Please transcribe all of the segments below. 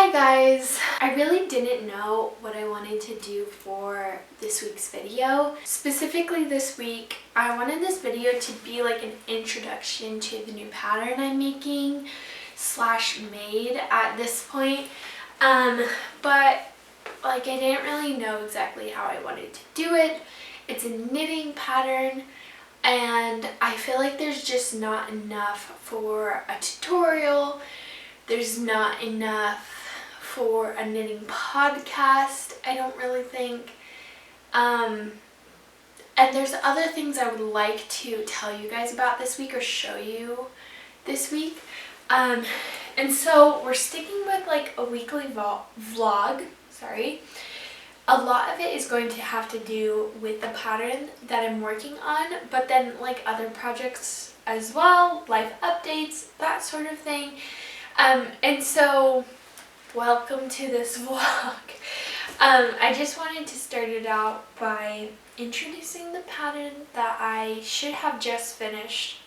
Hi guys! I really didn't know what I wanted to do for this week's video. Specifically this week, I wanted this video to be like an introduction to the new pattern I'm making slash made at this point. But like I didn't really know exactly how I wanted to do it. It's a knitting pattern and I feel like there's just not enough for a tutorial. There's not enough for a knitting podcast, I don't really think. And there's other things I would like to tell you guys about this week or show you this week. And so we're sticking with like a weekly vlog, sorry. A lot of it is going to have to do with the pattern that I'm working on, but then like other projects as well, life updates, that sort of thing. And so welcome to this vlog. I just wanted to start it out by introducing the pattern that I should have just finished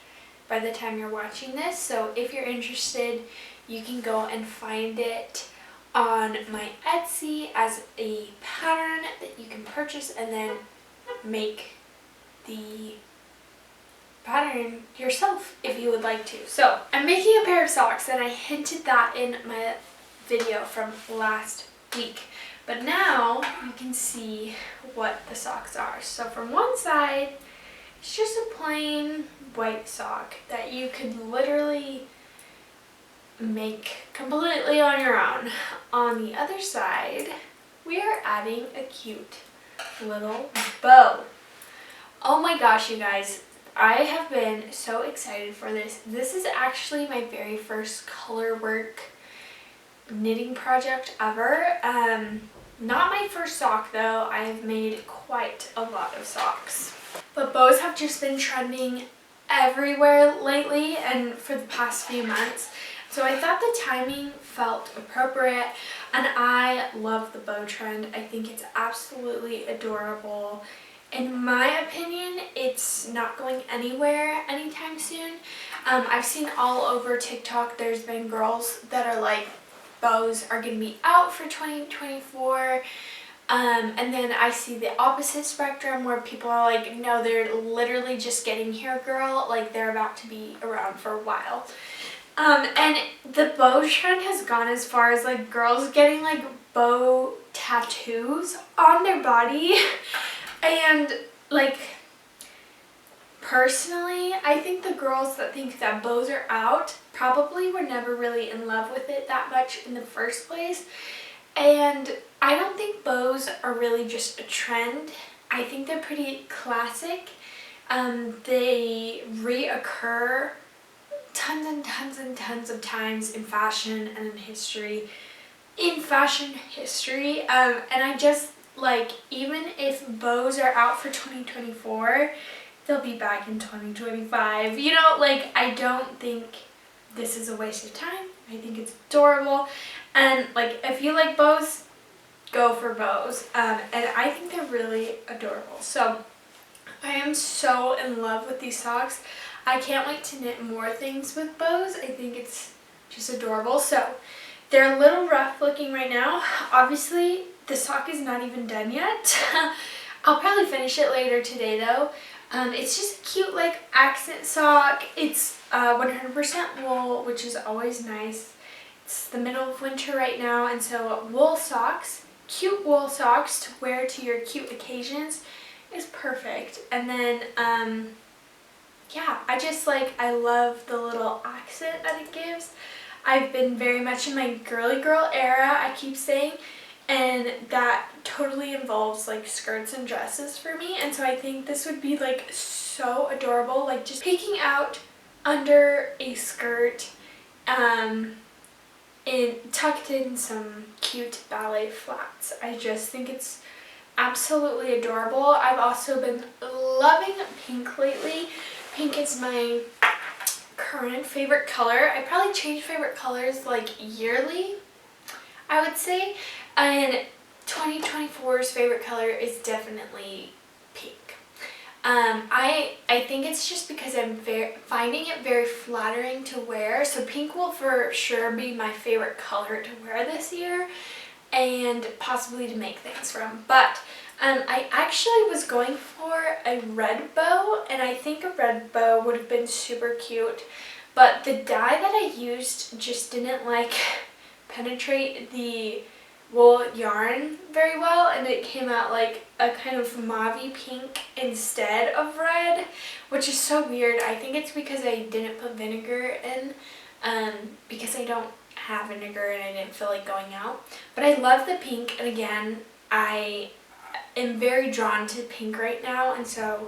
by the time you're watching this. So if you're interested, you can go and find it on my Etsy as a pattern that you can purchase and then make the pattern yourself if you would like to. So I'm making a pair of socks and I hinted that in my video from last week, but now you can see what the socks are. So from one side, it's just a plain white sock that you could literally make completely on your own. On the other side, we are adding a cute little bow. Oh my gosh, you guys, I have been so excited for this. This is actually my very first color work knitting project ever. Not my first sock though. I have made quite a lot of socks. But bows have just been trending everywhere lately and for the past few months. So I thought the timing felt appropriate and I love the bow trend. I think it's absolutely adorable. In my opinion, it's not going anywhere anytime soon. I've seen all over TikTok, there's been girls that are like, bows are going to be out for 2024. And then I see the opposite spectrum where people are like, no, they're literally just getting here, girl. Like, they're about to be around for a while. And the bow trend has gone as far as like girls getting like bow tattoos on their body. And like, personally, I think the girls that think that bows are out probably were never really in love with it that much in the first place. And I don't think bows are really just a trend. I think they're pretty classic. They reoccur tons and tons and tons of times in fashion and in history. In fashion history. And I just like, even if bows are out for 2024, they'll be back in 2025. You know, like, I don't think this is a waste of time. I think it's adorable. And like, if you like bows, go for bows. And I think they're really adorable. So I am so in love with these socks. I can't wait to knit more things with bows. I think it's just adorable. So they're a little rough looking right now. Obviously, the sock is not even done yet. I'll probably finish it later today though. It's just a cute like accent sock. It's 100% wool, which is always nice. It's the middle of winter right now, and so wool socks, cute wool socks to wear to your cute occasions is perfect. And then yeah, I love the little accent that it gives. I've been very much in my girly girl era, I keep saying, and that totally involves like skirts and dresses for me. And so I think this would be like so adorable, like just peeking out under a skirt and tucked in some cute ballet flats. I just think it's absolutely adorable. I've also been loving pink lately. Pink is my current favorite color. I probably change favorite colors like yearly, I would say. And 2024's favorite color is definitely pink. I think it's just because I'm finding it very flattering to wear. So pink will for sure be my favorite color to wear this year and possibly to make things from. But I actually was going for a red bow, and I think a red bow would have been super cute. But the dye that I used just didn't like penetrate the wool yarn very well, and it came out like a kind of mauve pink instead of red, which is so weird. I think it's because I didn't put vinegar in, because I don't have vinegar and I didn't feel like going out. But I love the pink, and again, I am very drawn to pink right now, and so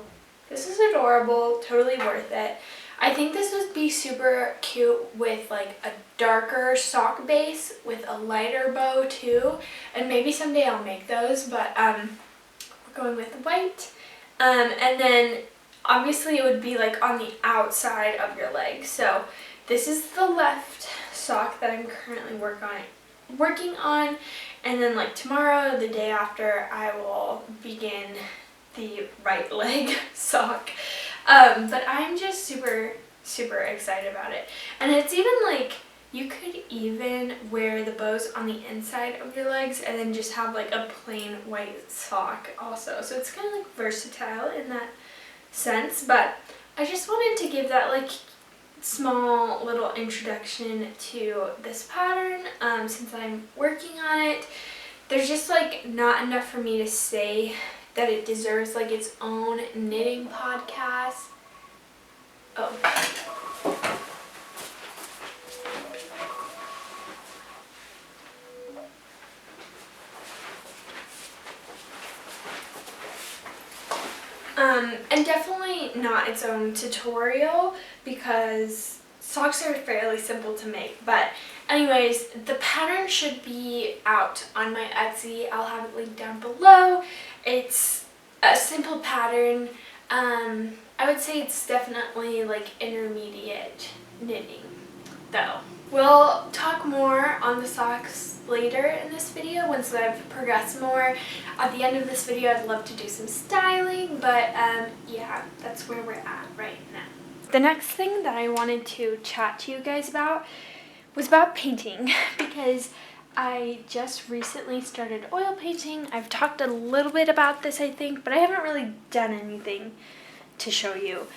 this is adorable, totally worth it. I think this would be super cute with like a darker sock base with a lighter bow too, and maybe someday I'll make those, but we're going with white. And then obviously it would be like on the outside of your leg. So this is the left sock that I'm currently working on, and then like tomorrow, the day after, I will begin the right leg sock. But I'm just super excited about it. And it's even like, you could even wear the bows on the inside of your legs and then just have like a plain white sock also. So it's kind of like versatile in that sense. But I just wanted to give that like small little introduction to this pattern, since I'm working on it. There's just like not enough for me to say that it deserves like its own knitting podcast. Oh. And definitely not its own tutorial, because socks are fairly simple to make. But anyways, the pattern should be out on my Etsy. I'll have it linked down below. It's a simple pattern. I would say it's definitely like intermediate knitting though. We'll talk more on the socks later in this video once I've progressed more. At the end of this video, I'd love to do some styling, but yeah, that's where we're at right now. The next thing that I wanted to chat to you guys about was about painting, because I just recently started oil painting. I've talked a little bit about this, I think, but I haven't really done anything to show you.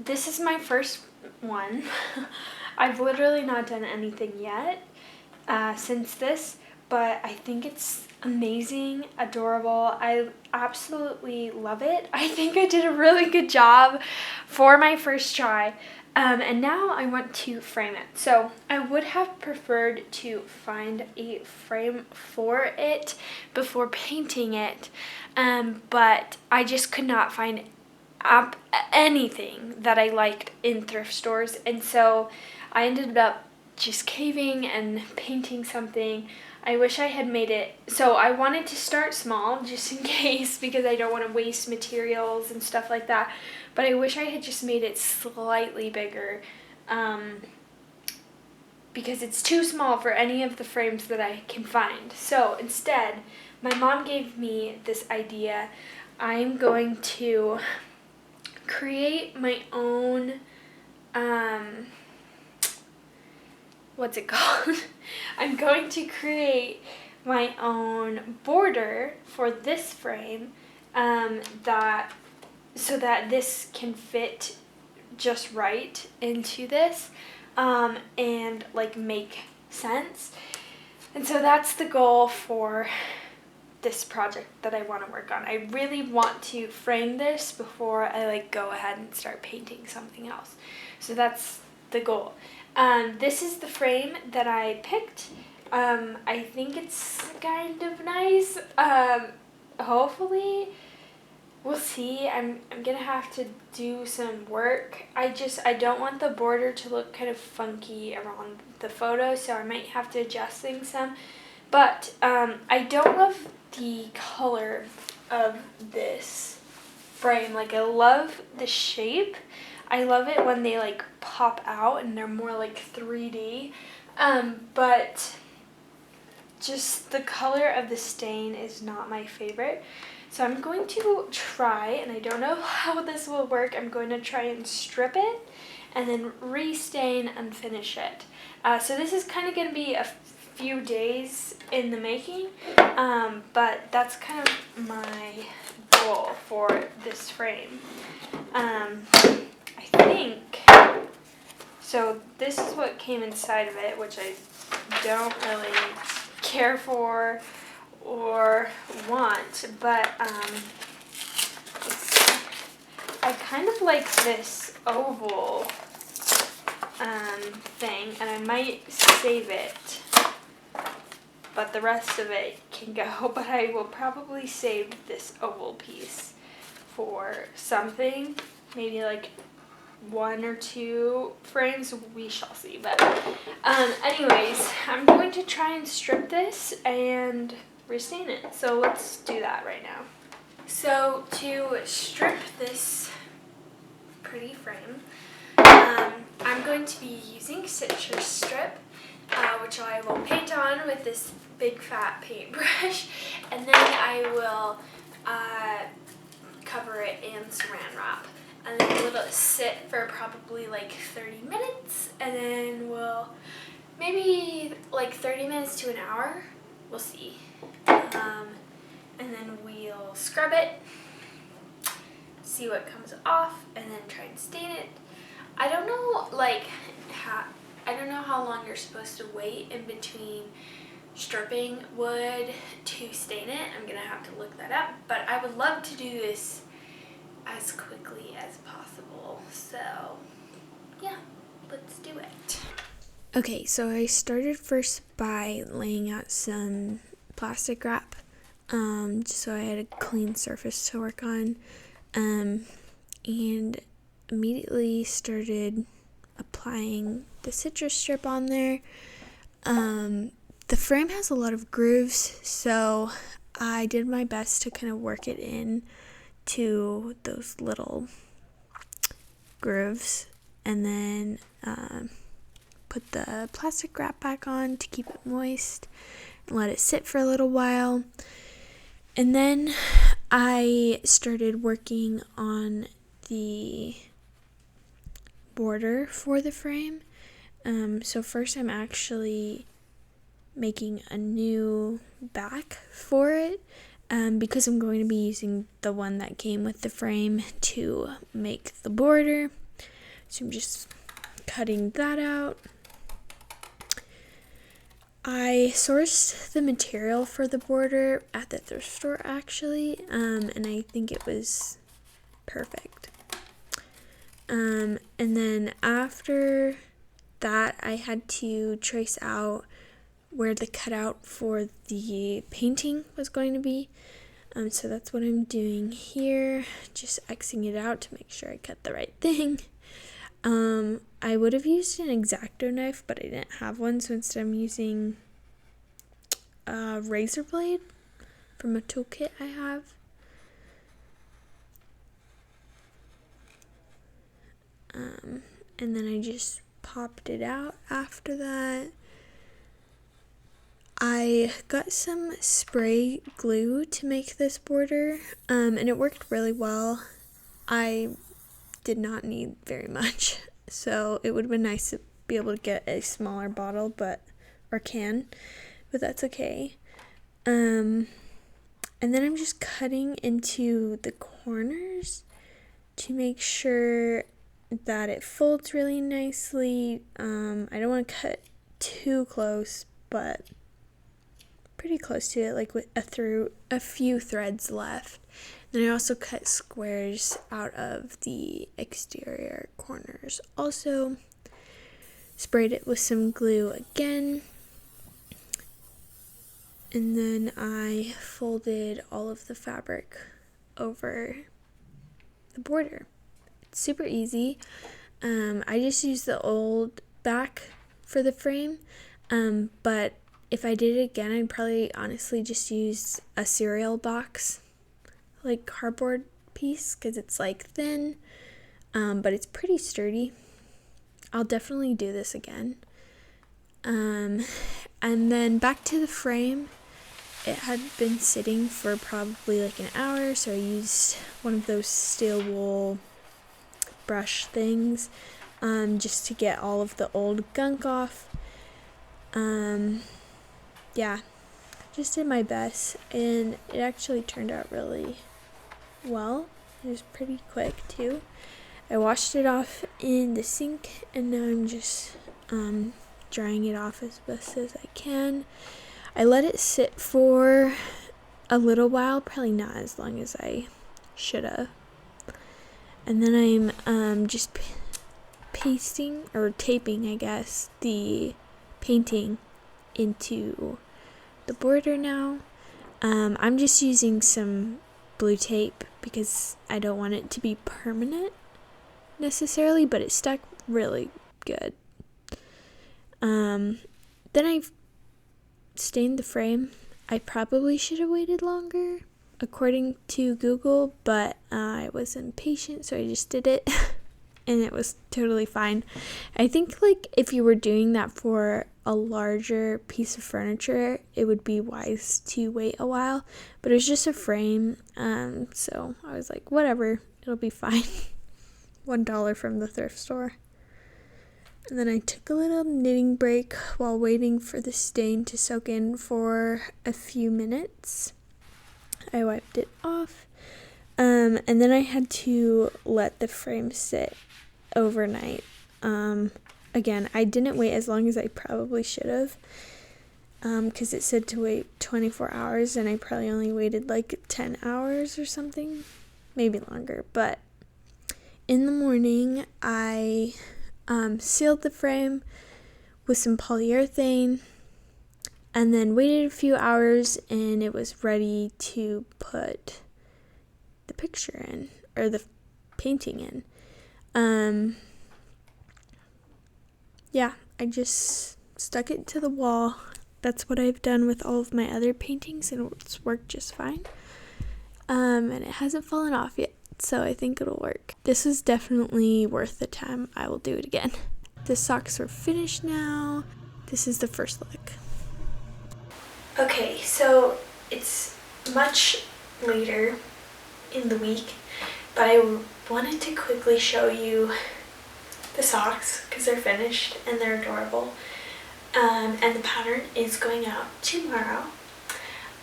This is my first one. I've literally not done anything yet since this, but I think it's amazing, adorable. I absolutely love it. I think I did a really good job for my first try. And now I want to frame it. So I would have preferred to find a frame for it before painting it, but I just could not find anything that I liked in thrift stores, and so I ended up just caving and painting something. I wish I had made it, so I wanted to start small just in case, because I don't want to waste materials and stuff like that, but I wish I had just made it slightly bigger, because it's too small for any of the frames that I can find. So instead, my mom gave me this idea. I'm going to create my own, what's it called? I'm going to create my own border for this frame, so that this can fit just right into this, and like make sense. And so that's the goal for this project that I want to work on. I really want to frame this before I like go ahead and start painting something else. So that's the goal. This is the frame that I picked. I think it's kind of nice. Hopefully, we'll see. I'm gonna have to do some work. I don't want the border to look kind of funky around the photo, so I might have to adjust things some. But I don't love the color of this frame. Like, I love the shape. I love it when they like pop out and they're more like 3D. But just the color of the stain is not my favorite. So I'm going to try, and I don't know how this will work, I'm going to try and strip it and then restain and finish it. So this is kind of going to be a few days in the making, but that's kind of my goal for this frame. I think, so this is what came inside of it, which I don't really care for or want, but I kind of like this oval thing, and I might save it, but the rest of it can go. But I will probably save this oval piece for something, maybe like 1 or 2 frames, we shall see. But anyways, I'm going to try and strip this and restain it, so let's do that right now. So to strip this pretty frame, I'm going to be using citrus strip, which I will paint on with this big fat paintbrush, and then I will cover it in saran wrap, and then let it sit for probably like 30 minutes, and then we'll maybe like 30 minutes to an hour, we'll see, and then we'll scrub it, see what comes off, and then try and stain it. I don't know how long you're supposed to wait in between stripping wood to stain it. I'm gonna have to look that up, but I would love to do this as quickly as possible. So yeah, let's do it. Okay, so I started first by laying out some plastic wrap, just so I had a clean surface to work on, and immediately started applying the citrus strip on there. The frame has a lot of grooves, so I did my best to kind of work it in to those little grooves, and then put the plastic wrap back on to keep it moist and let it sit for a little while. And then I started working on the border for the frame. So first I'm actually making a new back for it, because I'm going to be using the one that came with the frame to make the border. So I'm just cutting that out. I sourced the material for the border at the thrift store actually, and I think it was perfect. And then after that, I had to trace out where the cutout for the painting was going to be. So that's what I'm doing here, just Xing it out to make sure I cut the right thing. I would have used an X-Acto knife, but I didn't have one, so instead I'm using a razor blade from a toolkit I have. And then I just popped it out after that. I got some spray glue to make this border, and it worked really well. I did not need very much, so it would have been nice to be able to get a smaller bottle, or can, but that's okay. And then I'm just cutting into the corners to make sure that it folds really nicely. I don't want to cut too close, but pretty close to it, like with a few threads left. Then I also cut squares out of the exterior corners. Also sprayed it with some glue again, and then I folded all of the fabric over the border. It's super easy. I just used the old back for the frame, but if I did it again, I'd probably honestly just use a cereal box, like cardboard piece, because it's like thin, but it's pretty sturdy. I'll definitely do this again. And then back to the frame. it had been sitting for probably like an hour, so I used one of those steel wool brush things just to get all of the old gunk off. Yeah, just did my best, and it actually turned out really well. It was pretty quick too. I washed it off in the sink, and now I'm just drying it off as best as I can. I let it sit for a little while, probably not as long as I should have. And then I'm just pasting or taping, I guess, the painting into the border now. I'm just using some blue tape because I don't want it to be permanent necessarily, but it stuck really good. Then I stained the frame. I probably should have waited longer according to Google, but I was impatient, so I just did it and it was totally fine. I think like if you were doing that for a larger piece of furniture, it would be wise to wait a while, but it was just a frame, so I was like, whatever, it'll be fine. $1 from the thrift store. And then I took a little knitting break while waiting for the stain to soak in for a few minutes. I wiped it off, and then I had to let the frame sit overnight. Again, I didn't wait as long as I probably should have, because it said to wait 24 hours, and I probably only waited like 10 hours or something, maybe longer. But in the morning, I sealed the frame with some polyurethane, and then waited a few hours, and it was ready to put the picture in, or the painting in. Yeah, I just stuck it to the wall. That's what I've done with all of my other paintings, and it's worked just fine. And it hasn't fallen off yet, so I think it'll work. This is definitely worth the time. I will do it again. The socks are finished now. This is the first look. Okay, so it's much later in the week, but I wanted to quickly show you the socks because they're finished and they're adorable. And the pattern is going out tomorrow.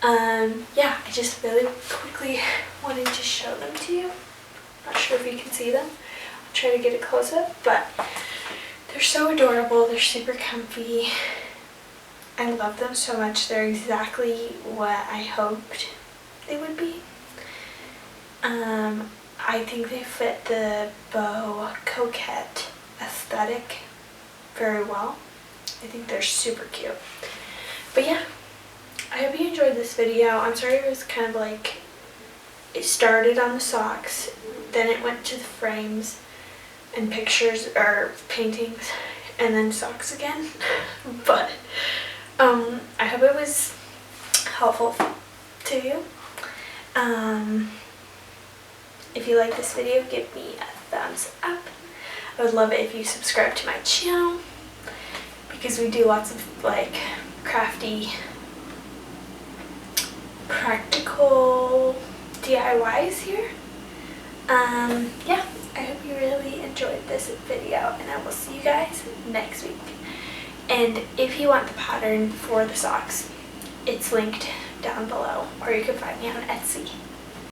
Yeah, I just really quickly wanted to show them to you. Not sure if you can see them. I'll try to get a close up, but they're so adorable. They're super comfy. I love them so much. They're exactly what I hoped they would be. I think they fit the bow coquette aesthetic very well. I think they're super cute. But yeah, I hope you enjoyed this video. I'm sorry it was kind of like, it started on the socks, then it went to the frames and pictures or paintings, and then socks again. But I hope it was helpful to you. If you like this video, give me a thumbs up. I would love it if you subscribe to my channel, because we do lots of like crafty, practical DIYs here. Yeah, I hope you really enjoyed this video, and I will see you guys next week. And if you want the pattern for the socks, it's linked down below, or you can find me on Etsy.